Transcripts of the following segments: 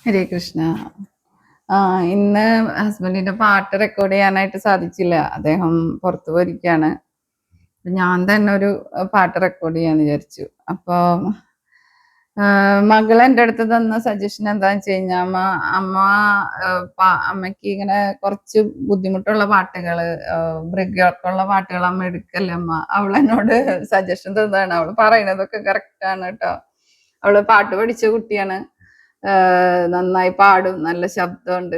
ഹരേ കൃഷ്ണ. ഇന്ന് ഹസ്ബൻഡിന്റെ പാട്ട് റെക്കോർഡ് ചെയ്യാനായിട്ട് സാധിച്ചില്ല. അദ്ദേഹം പുറത്തു പോയിരിക്കാണ്. ഞാൻ തന്നെ ഒരു പാട്ട് റെക്കോർഡ് ചെയ്യാന്ന് വിചാരിച്ചു. അപ്പൊ മകൾ എൻ്റെ അടുത്ത് തന്ന സജഷൻ എന്താന്ന് വെച്ച് കഴിഞ്ഞാൽ, അമ്മയ്ക്ക് ഇങ്ങനെ കുറച്ച് ബുദ്ധിമുട്ടുള്ള പാട്ടുകള്, മൃഗങ്ങൾക്കുള്ള പാട്ടുകൾ അമ്മ എടുക്കല്ലേ അമ്മ. അവൾ എന്നോട് സജഷൻ തന്നതാണ്. അവള് പറയുന്നതൊക്കെ കറക്റ്റ് ആണ് കേട്ടോ. അവള് പാട്ട് പഠിച്ച കുട്ടിയാണ്. നന്നായി പാടും, നല്ല ശബ്ദമുണ്ട്.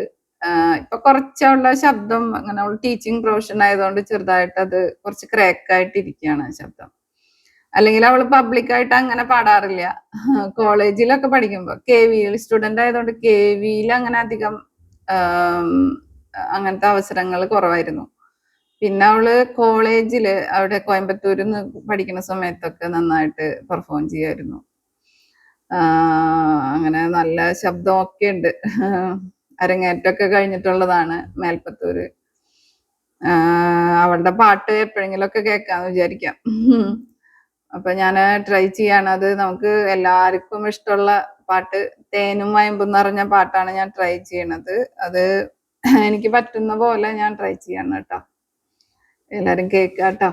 ഇപ്പൊ കുറച്ചുള്ള ശബ്ദം അങ്ങനെ അവൾ ടീച്ചിങ് പ്രൊഫഷൻ ആയതുകൊണ്ട് ചെറുതായിട്ട് അത് കുറച്ച് ക്രാക്ക് ആയിട്ടിരിക്കുകയാണ് ശബ്ദം. അല്ലെങ്കിൽ അവൾ പബ്ലിക്കായിട്ട് അങ്ങനെ പാടാറില്ല. കോളേജിലൊക്കെ പഠിക്കുമ്പോൾ KV സ്റ്റുഡന്റ് ആയതുകൊണ്ട് KV അങ്ങനെ അധികം അങ്ങനത്തെ അവസരങ്ങൾ കുറവായിരുന്നു. പിന്നെ അവള് കോളേജില് അവിടെ കോയമ്പത്തൂരിൽ നിന്ന് പഠിക്കുന്ന സമയത്തൊക്കെ നന്നായിട്ട് പെർഫോം ചെയ്യായിരുന്നു. അങ്ങനെ നല്ല ശബ്ദമൊക്കെ ഉണ്ട്. അരങ്ങേറ്റമൊക്കെ കഴിഞ്ഞിട്ടുള്ളതാണ് മേൽപ്പത്തൂര്. അവളുടെ പാട്ട് എപ്പോഴെങ്കിലും ഒക്കെ കേൾക്കാന്ന് വിചാരിക്കാം. അപ്പൊ ഞാൻ ട്രൈ ചെയ്യാണ്. അത് നമുക്ക് എല്ലാവർക്കും ഇഷ്ടമുള്ള പാട്ട്, തേനും വയമ്പും നിറഞ്ഞ പാട്ടാണ് ഞാൻ ട്രൈ ചെയ്യണത്. അത് എനിക്ക് പറ്റുന്ന പോലെ ഞാൻ ട്രൈ ചെയ്യാണ് കേട്ടോ. എല്ലാരും കേൾക്കാട്ടോ.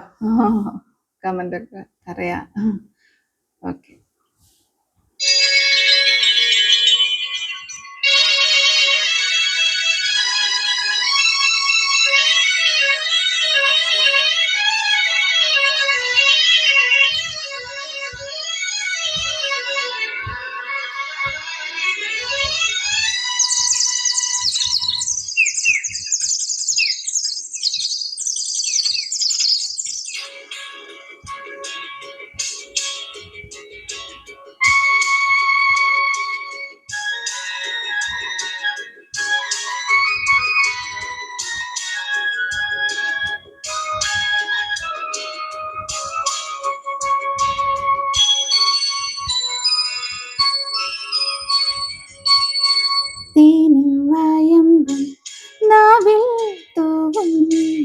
കമന്റ് ഒക്കെ അറിയാം. ഓക്കെ. തേനും വയമ്പും നാവിൽ തൂവും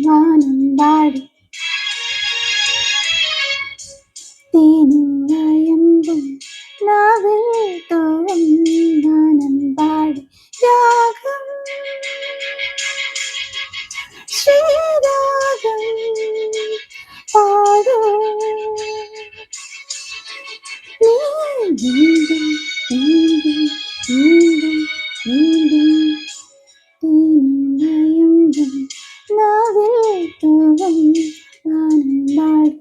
വാനം പാടി, തേനും വയമ്പും നാവിൽ തൂവും വാനം പാടി, രാഗം ശ്രീരാഗം പാടൂ നീ വീണ്ടും വീണ്ടും വീണ്ടും വീണ്ടും, തേനും വയമ്പും നാവിൽ തൂവും വാനം പാടി.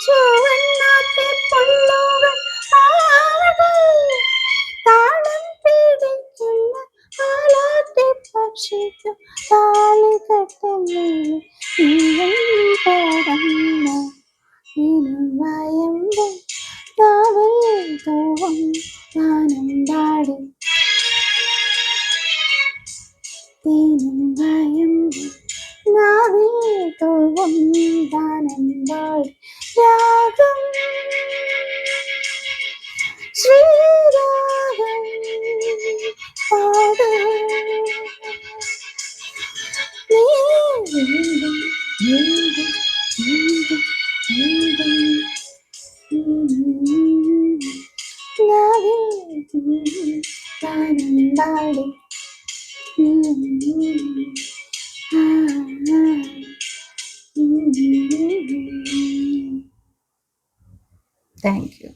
ചുവന്നാത്തെ പുല്ലുകൾ പാടും. താളം പിടിക്കുന്ന ആലാട്ടി പക്ഷിക്കും താലി കെട്ടുന്നു നീയും പടർന്ന വയമ്പും കാവൽ തോറും ഗാനം പാടി തേനും വയമ്പും നാവിൽ തോറും ഗാനം പാടി രാഗം ശ്രീരാഗം പാട നീ വീണ്ടും വീണ്ടും വീണ്ടും വീണ്ടും നാവിൽ ഗാനം പാടി താങ്ക് യു.